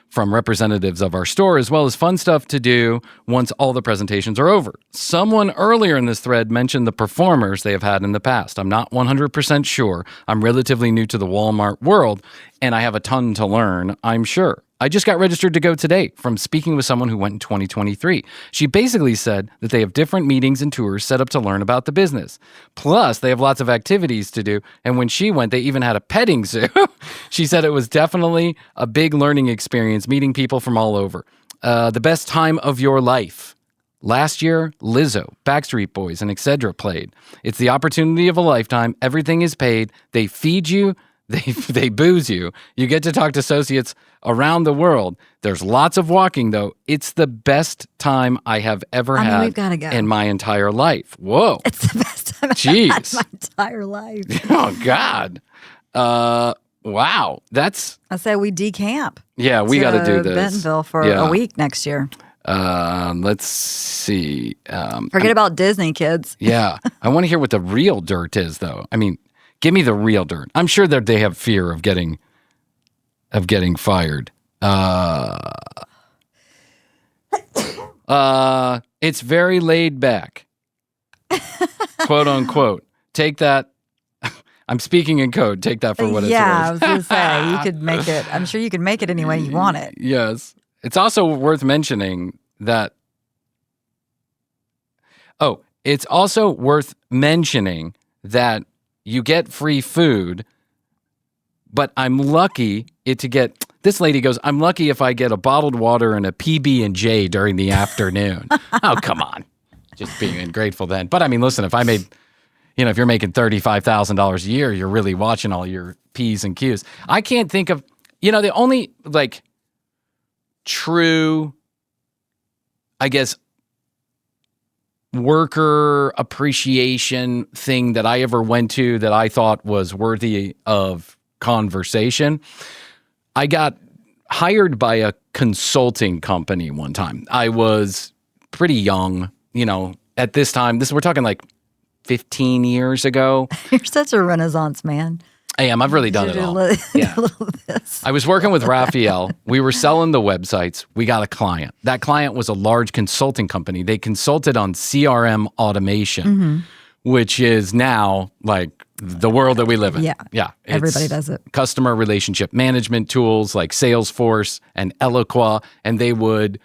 from representatives of our store, as well as fun stuff to do once all the presentations are over. Someone earlier in this thread mentioned the performers they have had in the past. I'm not 100% sure. I'm relatively new to the Walmart world, and I have a ton to learn, I'm sure. I just got registered to go today from speaking with someone who went in 2023. She basically said that they have different meetings and tours set up to learn about the business. Plus, they have lots of activities to do. And when she went, they even had a petting zoo. She said it was definitely a big learning experience, meeting people from all over. The best time of your life. Last year, Lizzo, Backstreet Boys, and etc. played. It's the opportunity of a lifetime. Everything is paid. They feed you. They booze you. You get to talk to associates around the world. There's lots of walking, though. It's the best time I have ever had we've gotta go. in my entire life. Whoa. It's the best time I've Jeez. had in my entire life. Oh, God. Wow. That's... I say we decamp. Yeah, we got to do this. Bentonville for a week next year. Let's see. Forget about Disney, kids. Yeah. I want to hear what the real dirt is, though. I mean, give me the real dirt. I'm sure that they have fear of getting fired. It's very laid back. Quote unquote. Take that. I'm speaking in code. Take that for what it's worth. Yeah, I was going to say, you could make it. I'm sure you could make it any way you want it. Yes. It's also worth mentioning that. Oh, it's also worth mentioning that you get free food, but I'm lucky to get. This lady goes, I'm lucky if I get a bottled water and a PB&J during the afternoon. Oh, come on. Just being ungrateful then. But I mean, listen, if I made, if you're making $35,000 a year, you're really watching all your P's and Q's. I can't think of, the only true, I guess, worker appreciation thing that I ever went to that I thought was worthy of conversation. I got hired by a consulting company one time. I was pretty young, at this time. We're talking like 15 years ago. You're such a Renaissance man. I am. I've really done it all. Yeah. I was working with Raphael. We were selling the websites. We got a client. That client was a large consulting company. They consulted on CRM automation, which is now like the world that we live in. Yeah. Yeah. Everybody does it. Customer relationship management tools like Salesforce and Eloqua, and they would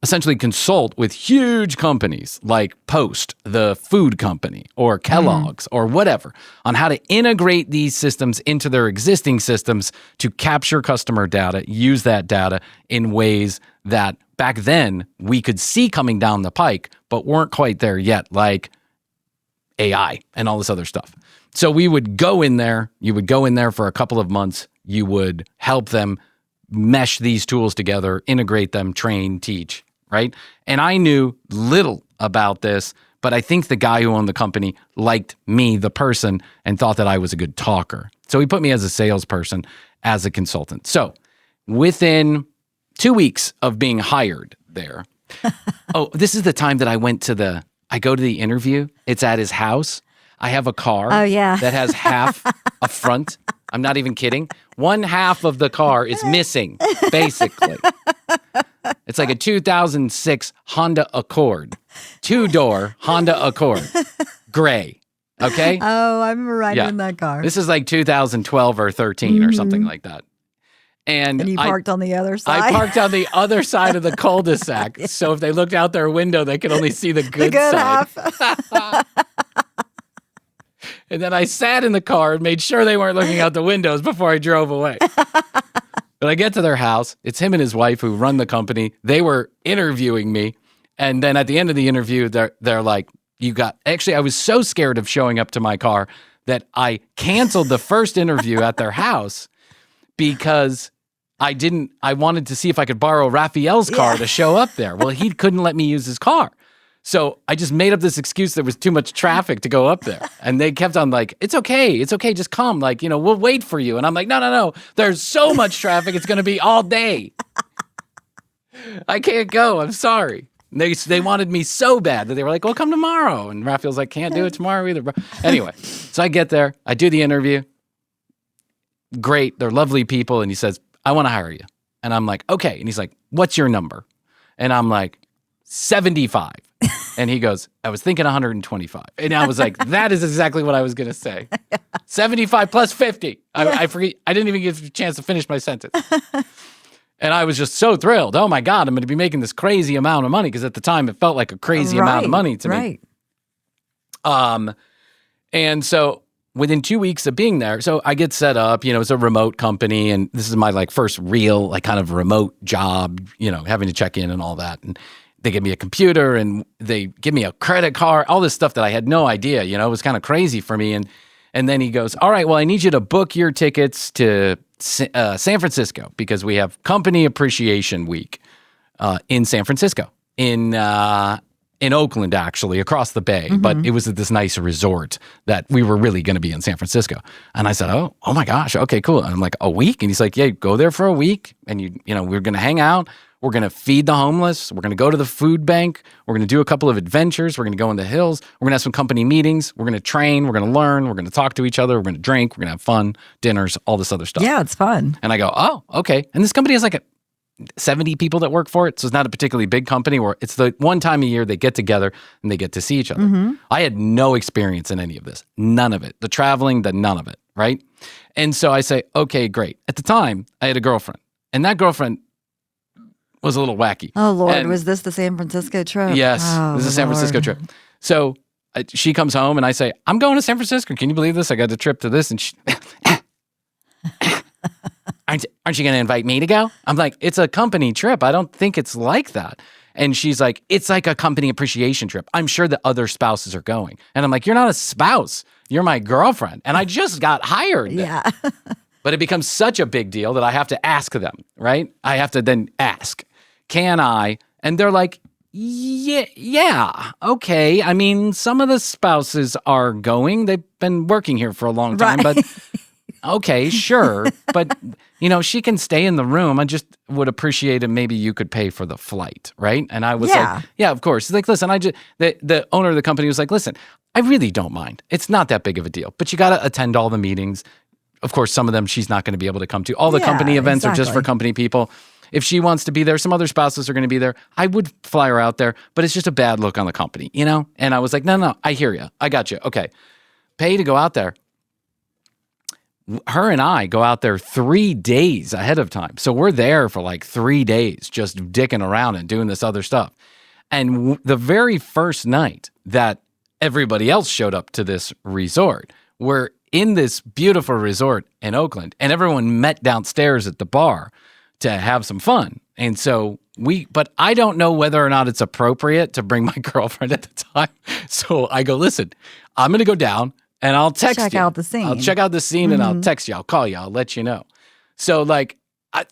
essentially consult with huge companies like Post, the food company, or Kellogg's, or whatever, on how to integrate these systems into their existing systems to capture customer data, use that data in ways that back then we could see coming down the pike, but weren't quite there yet, like AI and all this other stuff. So we would go in there, you would go in there for a couple of months, you would help them mesh these tools together, integrate them, train, teach, right? And I knew little about this, but I think the guy who owned the company liked me, the person, and thought that I was a good talker. So he put me as a salesperson, as a consultant. So within 2 weeks of being hired there, this is the time that I go to the interview. It's at his house. I have a car that has half a front. I'm not even kidding. One half of the car is missing, basically. It's like a 2006 Honda Accord, 2-door Honda Accord, gray. Okay. Oh, I remember riding in that car. This is like 2012 or 13 or something like that. And you parked on the other side. I parked on the other side of the cul-de-sac. So if they looked out their window, they could only see the good side. Half. And then I sat in the car and made sure they weren't looking out the windows before I drove away. But I get to their house. It's him and his wife who run the company. They were interviewing me. And then at the end of the interview, they're like, Actually, I was so scared of showing up to my car that I canceled the first interview at their house because I wanted to see if I could borrow Raphael's car to show up there. Well, he couldn't let me use his car. So I just made up this excuse there was too much traffic to go up there. And they kept on like, it's okay, just come. Like, we'll wait for you. And I'm like, no. There's so much traffic. It's going to be all day. I can't go. I'm sorry. They wanted me so bad that they were like, well, come tomorrow. And Raphael's like, can't do it tomorrow either, bro. Anyway, so I get there. I do the interview. Great. They're lovely people. And he says, I want to hire you. And I'm like, okay. And he's like, what's your number? And I'm like, 75. And he goes, I was thinking 125. And I was like, that is exactly what I was going to say. 75 plus 50. I forget. I didn't even get a chance to finish my sentence. And I was just so thrilled. Oh my God, I'm going to be making this crazy amount of money. Because at the time it felt like a crazy amount of money to me. And so within 2 weeks of being there, so I get set up, it's a remote company. And this is my like first real like kind of remote job, having to check in and all that. And they give me a computer and they give me a credit card, all this stuff that I had no idea, it was kind of crazy for me. And then he goes, all right, well, I need you to book your tickets to San Francisco because we have Company Appreciation Week in San Francisco, in Oakland, actually, across the bay. Mm-hmm. But it was at this nice resort that we were really going to be in San Francisco. And I said, oh my gosh, okay, cool. And I'm like, a week? And he's like, yeah, go there for a week. And we're going to hang out. We're going to feed the homeless. We're going to go to the food bank. We're going to do a couple of adventures. We're going to go in the hills. We're going to have some company meetings. We're going to train. We're going to learn. We're going to talk to each other. We're going to drink. We're going to have fun, dinners, all this other stuff. Yeah, it's fun. And I go, oh, okay. And this company has like 70 people that work for it. So it's not a particularly big company where it's the one time a year they get together and they get to see each other. Mm-hmm. I had no experience in any of this. None of it. The traveling, none of it, right? And so I say, okay, great. At the time, I had a girlfriend. And that girlfriend was a little wacky. Oh, Lord. And was this the San Francisco trip? Yes. This is a San Francisco trip. So she comes home and I say, I'm going to San Francisco. Can you believe this? I got a trip to this. And she, aren't you going to invite me to go? I'm like, it's a company trip. I don't think it's like that. And she's like, it's like a company appreciation trip. I'm sure the other spouses are going. And I'm like, you're not a spouse. You're my girlfriend. And I just got hired. Yeah. But it becomes such a big deal that I have to ask them, right? I have to then ask, can I? And they're like, yeah, okay. I mean, some of the spouses are going. They've been working here for a long time, right. But okay, sure. But, she can stay in the room. I just would appreciate it. Maybe you could pay for the flight, right? And I was like, yeah, of course. He's like, listen, the owner of the company was like, listen, I really don't mind. It's not that big of a deal, but you got to attend all the meetings. Of course, some of them she's not going to be able to come to. All the company events are just for company people. If she wants to be there, some other spouses are going to be there. I would fly her out there, but it's just a bad look on the company, And I was like, no, I hear you. I got you. Okay. Pay to go out there. Her and I go out there 3 days ahead of time. So we're there for like 3 days, just dicking around and doing this other stuff. And the very first night that everybody else showed up to this resort, we're in this beautiful resort in Oakland, and everyone met downstairs at the bar to have some fun. And so but I don't know whether or not it's appropriate to bring my girlfriend at the time. So I go, listen, I'm going to go down and I'll text you. Check out the scene. I'll check out the scene and I'll text you. I'll call you. I'll let you know. So like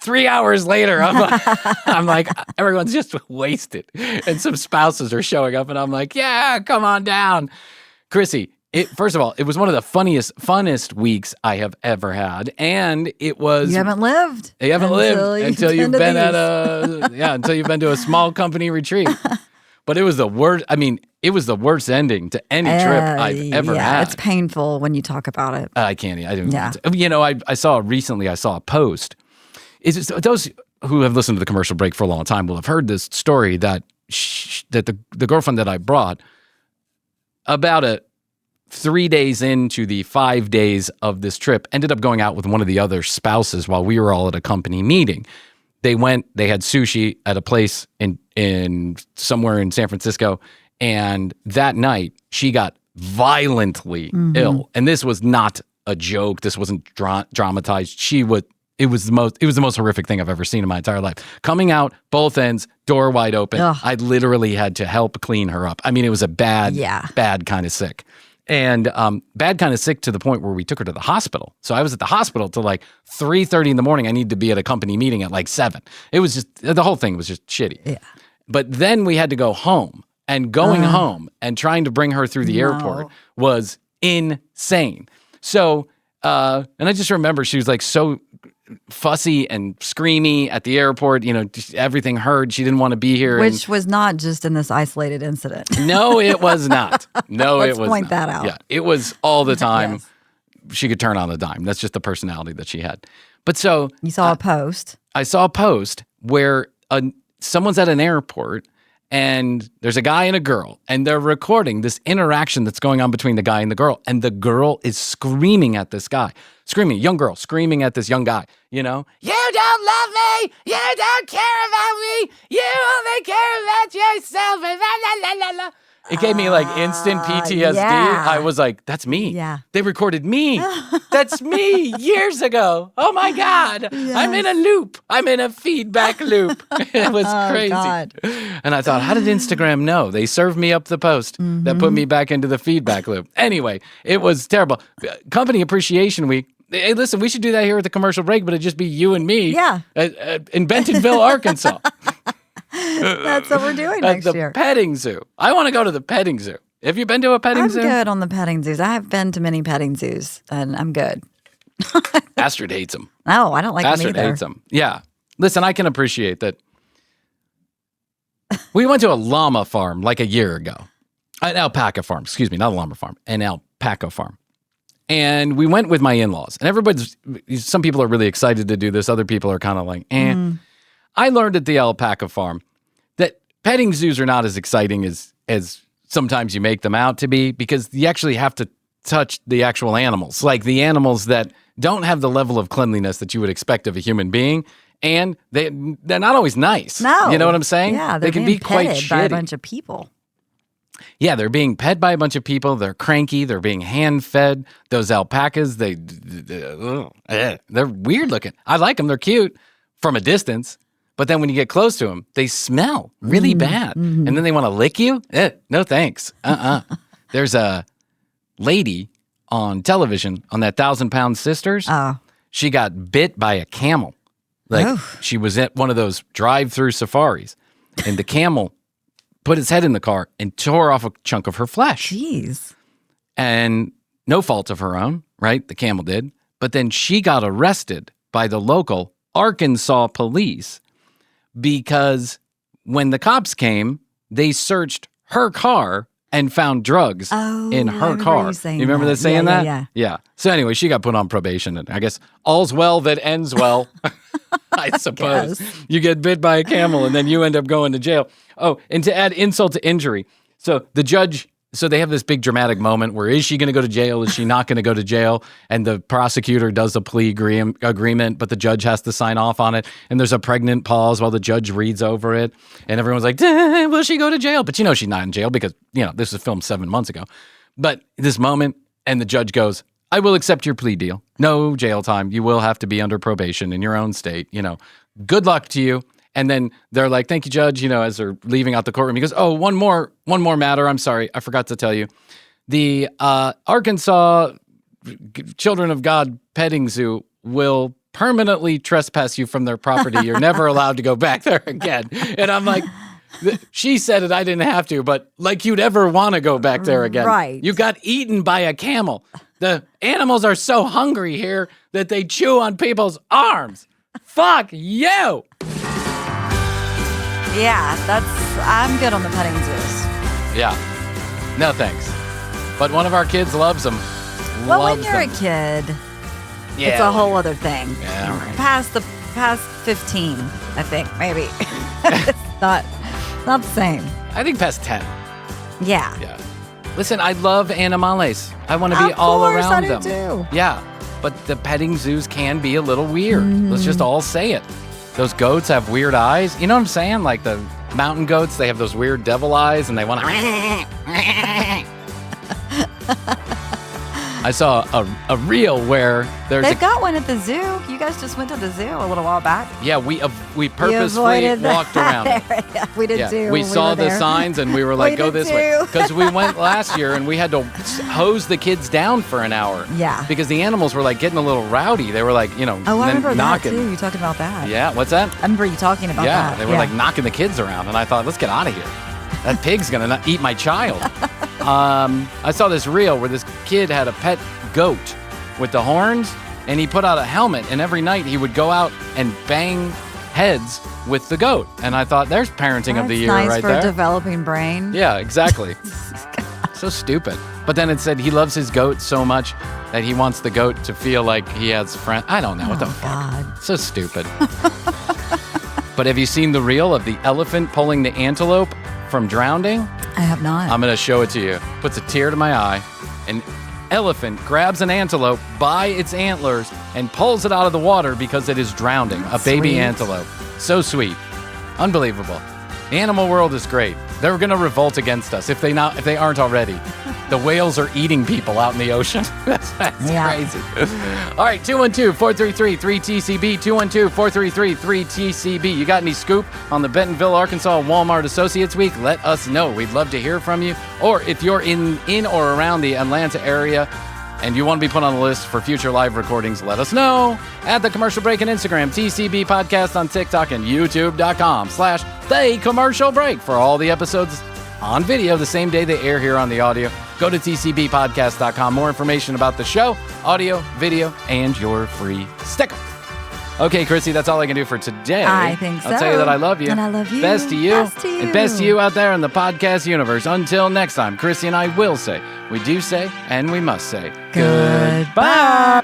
3 hours later, I'm like, everyone's just wasted. And some spouses are showing up and I'm like, yeah, come on down. Chrissy, first of all, it was one of the funnest weeks I have ever had, and it was. You haven't lived. You haven't lived until you've been until you've been to a small company retreat. But it was the worst. I mean, it was the worst ending to any trip I've ever had. It's painful when you talk about it. I can't. I don't. Yeah. I saw a post. Those who have listened to the commercial break for a long time will have heard this story that the girlfriend that I brought about 3 days into the 5 days of this trip, ended up going out with one of the other spouses while we were all at a company meeting. They had sushi at a place in somewhere in San Francisco. And that night she got violently ill. And this was not a joke. This wasn't dramatized. She It was the most horrific thing I've ever seen in my entire life. Coming out, both ends, door wide open. Ugh. I literally had to help clean her up. I mean, it was a bad kind of sick. And bad kind of sick to the point where we took her to the hospital. So I was at the hospital till like 3:30 in the morning. I needed to be at a company meeting at like 7. It was just, the whole thing was just shitty. Yeah. But then we had to go home. And going home and trying to bring her through the airport was insane. So, and I just remember she was like so fussy and screamy at the airport. You know, just everything hurt. She didn't want to be here. Which was not just in this isolated incident. No, it was not. No, it was Let's point not. that out. Yeah, it was all the time. Yes. She could turn on a dime. That's just the personality that she had. But so You saw a post. I saw a post where someone's at an airport and there's a guy and a girl and they're recording this interaction that's going on between the guy and the girl. And the girl is screaming at this guy, young girl screaming at this young guy, you know, you don't love me. You don't care about me. You only care about yourself. And la, la, la, la. It gave me like instant PTSD. Yeah. I was like, that's me. Yeah. They recorded me. That's me years ago. Oh my God. Yes. I'm in a loop. I'm in a feedback loop. It was crazy. God. And I thought, how did Instagram know? They served me up the post that put me back into the feedback loop. Anyway, it was terrible. Company Appreciation Week. Hey, listen, we should do that here at the commercial break, but it'd just be you and me. Yeah. In Bentonville, Arkansas. That's what we're doing At next the year. petting zoo. I want to go to the petting zoo. Have you been to a petting zoo? I'm good on the petting zoos. I have been to many petting zoos, and I'm good. Astrid hates them. No, I don't like them Astrid either. hates them. Yeah. Listen, I can appreciate that. We went to a llama farm like a year ago. An alpaca farm. Excuse me, not a llama farm. An alpaca farm. And we went with my in-laws. And some people are really excited to do this. Other people are kind of like, eh. I learned at the alpaca farm that petting zoos are not as exciting as sometimes you make them out to be, because you actually have to touch the actual animals, like the animals that don't have the level of cleanliness that you would expect of a human being. And they're not always nice. No. You know what I'm saying? Yeah, they can be quite petted by a shitty. bunch of people. Yeah, they're being pet by a bunch of people. They're cranky. They're being hand-fed. Those alpacas, they're weird looking. I like them. They're cute from a distance. But then when you get close to them, they smell really bad. And then they want to lick you? No thanks. There's a lady on television on that 1,000-Pound Sisters. Oh. She got bit by a camel. She was at one of those drive-through safaris. And the camel put its head in the car and tore off a chunk of her flesh. Jeez. And no fault of her own, right? The camel did. But then she got arrested by the local Arkansas police because when the cops came, they searched her car and found drugs in her car. You remember that saying that? Yeah. So anyway, she got put on probation, and I guess all's well that ends well. I suppose. You get bit by a camel and then you end up going to jail. Oh, and to add insult to injury. So the judge, so they have this big dramatic moment where is she going to go to jail? Is she not going to go to jail? And the prosecutor does a plea agreement, but the judge has to sign off on it. And there's a pregnant pause while the judge reads over it. And everyone's like, will she go to jail? But you know she's not in jail because, this was filmed 7 months ago. But this moment, and the judge goes, I will accept your plea deal. No jail time. You will have to be under probation in your own state. Good luck to you. And then they're like, thank you, Judge, as they're leaving out the courtroom. He goes, oh, one more matter. I'm sorry. I forgot to tell you. The Arkansas Children of God Petting Zoo will permanently trespass you from their property. You're never allowed to go back there again. And I'm like, she said it. I didn't have to. But like you'd ever want to go back there again. Right. You got eaten by a camel. The animals are so hungry here that they chew on people's arms. Fuck you. Yeah, I'm good on the petting zoos. Yeah. No thanks. But one of our kids loves them. Well, when you're a kid, it's a whole other thing. Yeah, right. Past 15, I think, maybe. It's not the same. I think past 10. Yeah. Yeah. Listen, I love animales. I want to be all around them. Of course, I do too. Yeah. But the petting zoos can be a little weird. Let's just all say it. Those goats have weird eyes. You know what I'm saying? Like the mountain goats, they have those weird devil eyes and they want to... I I saw a reel where there's They've got one at the zoo. You guys just went to the zoo a little while back. Yeah, we purposefully avoided walked around. Yeah, we did too. We saw were the there. signs and we were like, We go did this way. too. Because we went last year and we had to hose the kids down for an hour. Yeah. Because the animals were like getting a little rowdy. They were like, Oh, I remember knocking. that too. You talking about that? Yeah, what's that? I remember you talking about Yeah, that. they were like knocking the kids around. And I thought, let's get out of here. That pig's going to eat my child. I saw this reel where this kid had a pet goat with the horns, and he put out a helmet, and every night he would go out and bang heads with the goat. And I thought, there's parenting of the year nice right for there. a developing brain. Yeah, exactly. So stupid. But then it said he loves his goat so much that he wants the goat to feel like he has friends. I don't know. What the fuck? God. So stupid. But have you seen the reel of the elephant pulling the antelope from drowning? I have not. I'm going to show it to you. Puts a tear to my eye. An elephant grabs an antelope by its antlers and pulls it out of the water because it is drowning. A baby Sweet. antelope. So sweet. Unbelievable. The animal world is great. They're going to revolt against us if they aren't already. The whales are eating people out in the ocean. That's crazy. All right, 212-433-3TCB, 212-433-3TCB. You got any scoop on the Bentonville, Arkansas Walmart Associates Week? Let us know. We'd love to hear from you. Or if you're in or around the Atlanta area and you want to be put on the list for future live recordings, let us know. At The Commercial Break on Instagram, TCB Podcast on TikTok, and YouTube.com/The Commercial Break for all the episodes on video the same day they air here on the audio. Go to tcbpodcast.com. More information about the show, audio, video, and your free sticker. Okay, Chrissy, that's all I can do for today. I think so. I'll tell you that I love you. And I love you. Best to you. Best to you. And best to you out there in the podcast universe. Until next time, Chrissy and I will say, we do say, and we must say, Goodbye.